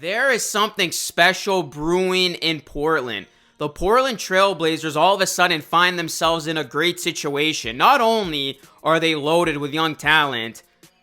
There is something special brewing in Portland. The Portland Trail Blazers all of a sudden find themselves in a great situation. Not only are they loaded with young talent,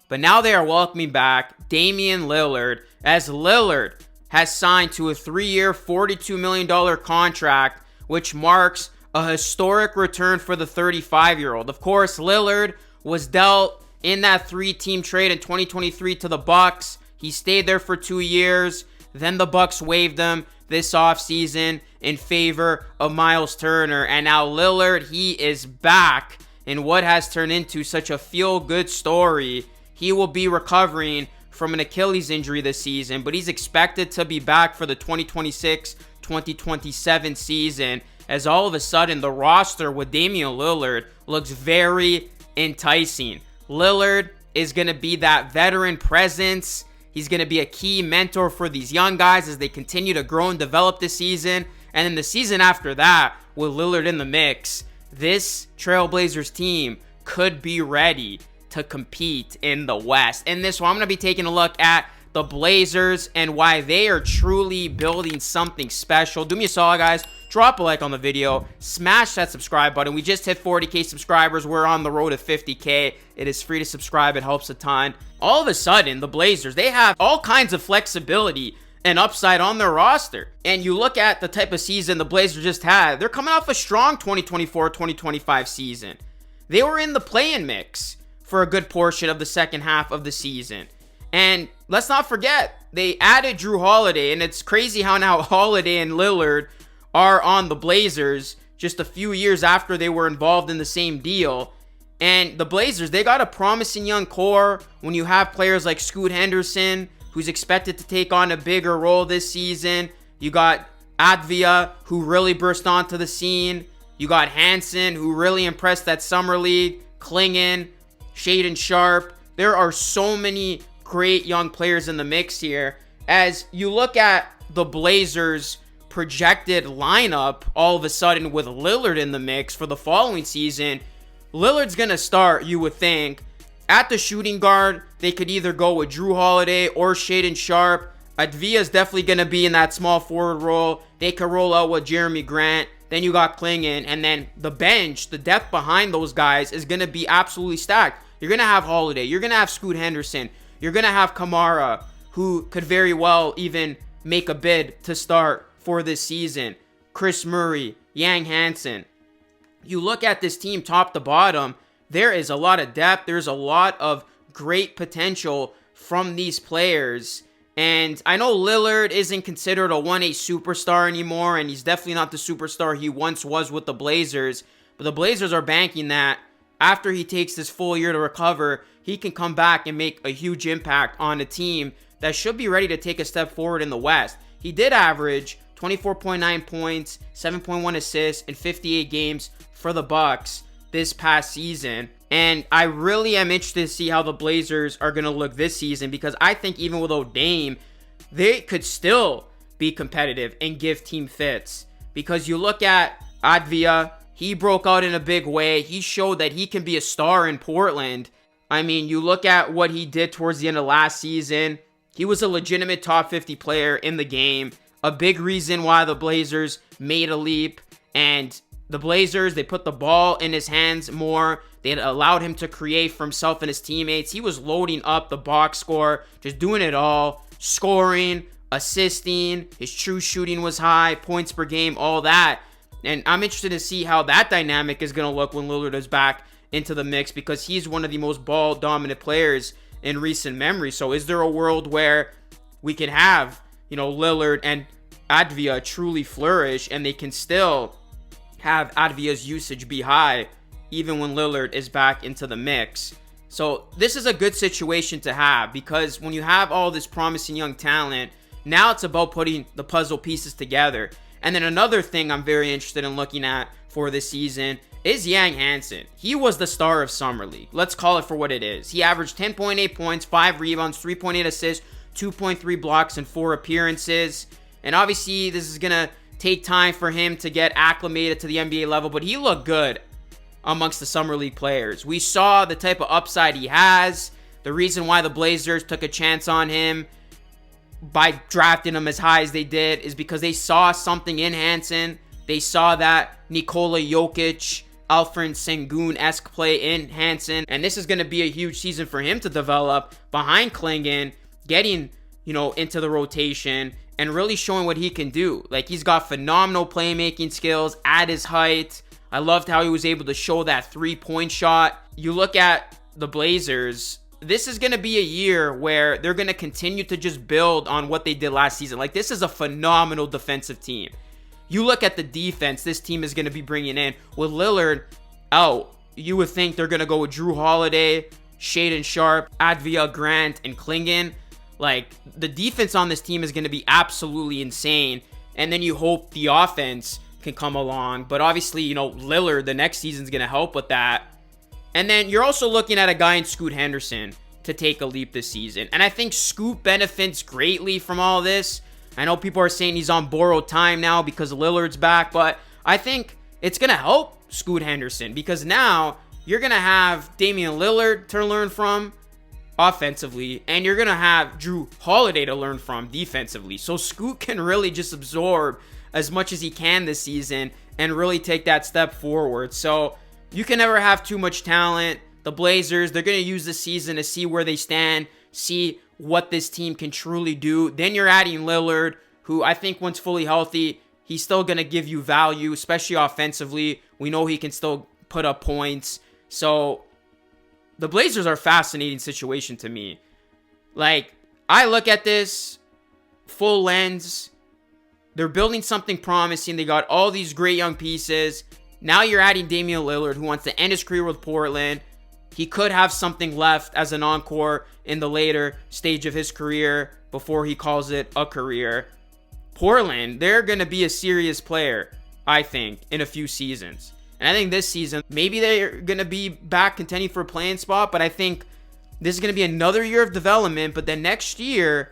but now they are welcoming back Damian Lillard, as Lillard has signed to a 3-year, $42 million contract, which marks a historic return for the 35-year-old. Of course, Lillard was dealt in that 3-team trade in 2023 to the Bucks. He stayed there for 2 years. Then the Bucks waived him this offseason in favor of Miles Turner. And now Lillard, he is back in what has turned into such a feel-good story. He will be recovering from an Achilles injury this season, but he's expected to be back for the 2026-2027 season, as all of a sudden the roster with Damian Lillard looks very enticing. Lillard is going to be that veteran presence. He's going to be a key mentor for these young guys as they continue to grow and develop this season. And then the season after that, with Lillard in the mix, this Trailblazers team could be ready to compete in the West. In this one, I'm going to be taking a look at the Blazers and why they are truly building something special. Do me a solid, guys. Drop a like on the video. Smash that subscribe button. We just hit 40K subscribers. We're on the road to 50K. It is free to subscribe. It helps a ton. All of a sudden, the Blazers, they have all kinds of flexibility and upside on their roster. And you look at the type of season the Blazers just had. They're coming off a strong 2024-2025 season. They were in the play-in mix for a good portion of the second half of the season. And let's not forget, they added Jrue Holiday. And it's crazy how now Holiday and Lillard are on the Blazers just a few years after they were involved in the same deal. And the Blazers, they got a promising young core when you have players like Scoot Henderson, who's expected to take on a bigger role this season. You got Advia, who really burst onto the scene. You got Hansen, who really impressed that summer league. Klingon, Shaedon Sharpe. There are so many great young players in the mix here. As you look at the Blazers' projected lineup, all of a sudden with Lillard in the mix for the following season, Lillard's going to start, you would think. At the shooting guard, they could either go with Jrue Holiday or Shaedon Sharpe. Advia is definitely going to be in that small forward role. They could roll out with Jeremy Grant. Then you got Klingon. And then the bench, the depth behind those guys is going to be absolutely stacked. You're going to have Holiday. You're going to have Scoot Henderson. You're going to have Kamara, who could very well even make a bid to start for this season. Chris Murray, Yang Hansen. You look at this team top to bottom, there is a lot of depth. There's a lot of great potential from these players. And I know Lillard isn't considered a 1A superstar anymore, and he's definitely not the superstar he once was with the Blazers. But the Blazers are banking that after he takes this full year to recover, he can come back and make a huge impact on a team that should be ready to take a step forward in the West. He did average 24.9 points, 7.1 assists in 58 games for the Bucks this past season. And I really am interested to see how the Blazers are going to look this season, because I think even without Dame, they could still be competitive and give team fits. Because you look at Advia, he broke out in a big way. He showed that he can be a star in Portland. I mean, you look at what he did towards the end of last season. He was a legitimate top 50 player in the game. A big reason why the Blazers made a leap. And the Blazers, they put the ball in his hands more. They had allowed him to create for himself and his teammates. He was loading up the box score, just doing it all. Scoring, assisting, his true shooting was high, points per game, all that. And I'm interested to see how that dynamic is going to look when Lillard is back into the mix, because he's one of the most ball-dominant players in recent memory. So is there a world where we can have, Lillard and Advia truly flourish, and they can still have Advia's usage be high even when Lillard is back into the mix? So this is a good situation to have, because when you have all this promising young talent, now it's about putting the puzzle pieces together. And then another thing I'm very interested in looking at for this season is Yang Hansen. He was the star of Summer League. Let's call it for what it is. He averaged 10.8 points, 5 rebounds, 3.8 assists, 2.3 blocks, and 4 appearances. And obviously, this is going to take time for him to get acclimated to the NBA level, but he looked good amongst the Summer League players. We saw the type of upside he has, the reason why the Blazers took a chance on him. by drafting him as high as they did is because they saw something in Hansen. They saw that Nikola Jokic, Alfred Sengun-esque play in Hansen. And this is going to be a huge season for him to develop behind Klingon, getting, into the rotation and really showing what he can do. Like, he's got phenomenal playmaking skills at his height. I loved how he was able to show that 3-point shot. You look at the Blazers, this is going to be a year where they're going to continue to just build on what they did last season. Like, this is a phenomenal defensive team. You look at the defense this team is going to be bringing in. With Lillard out, you would think they're going to go with Drew Holiday, Shaedon Sharpe, Advia Grant, and Klingon. Like, the defense on this team is going to be absolutely insane. And then you hope the offense can come along. But obviously, Lillard, the next season is going to help with that. And then you're also looking at a guy in Scoot Henderson to take a leap this season. And I think Scoot benefits greatly from all this. I know people are saying he's on borrowed time now because Lillard's back, but I think it's going to help Scoot Henderson because now you're going to have Damian Lillard to learn from offensively, and you're going to have Drew Holiday to learn from defensively. So Scoot can really just absorb as much as he can this season and really take that step forward. So you can never have too much talent. The Blazers, they're going to use this season to see where they stand, see what this team can truly do. Then you're adding Lillard, who I think once fully healthy, he's still going to give you value, especially offensively. We know he can still put up points. So the Blazers are a fascinating situation to me. Like, I look at this full lens. They're building something promising. They got all these great young pieces. Now you're adding Damian Lillard, who wants to end his career with Portland. He could have something left as an encore in the later stage of his career before he calls it a career. Portland, they're going to be a serious player, I think, in a few seasons. And I think this season, maybe they're going to be back contending for a playing spot, but I think this is going to be another year of development. But then next year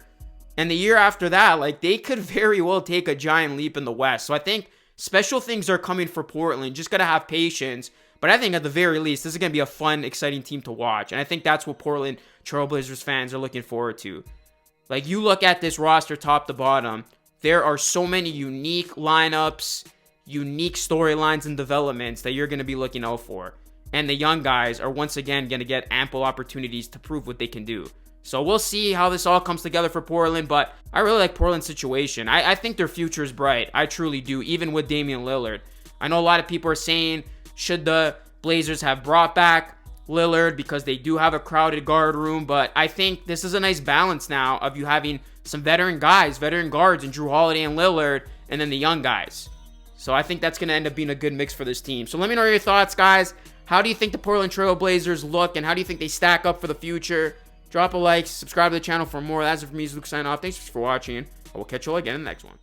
and the year after that, like, they could very well take a giant leap in the West. So I think special things are coming for Portland. Just got to have patience. But I think at the very least, this is going to be a fun, exciting team to watch. And I think that's what Portland Trailblazers fans are looking forward to. Like, you look at this roster top to bottom, there are so many unique lineups, unique storylines and developments that you're going to be looking out for. And the young guys are once again going to get ample opportunities to prove what they can do. So we'll see how this all comes together for Portland, but I really like Portland's situation. I think their future is bright. I truly do, even with Damian Lillard. I know a lot of people are saying, should the Blazers have brought back Lillard because they do have a crowded guard room, but I think this is a nice balance now of you having some veteran guys, veteran guards, and Drew Holiday and Lillard, and then the young guys. So I think that's going to end up being a good mix for this team. So let me know your thoughts, guys. How do you think the Portland Trail Blazers look, and how do you think they stack up for the future? Drop a like, subscribe to the channel for more. That's it for me, Luke, signing off. Thanks for watching. I will catch you all again in the next one.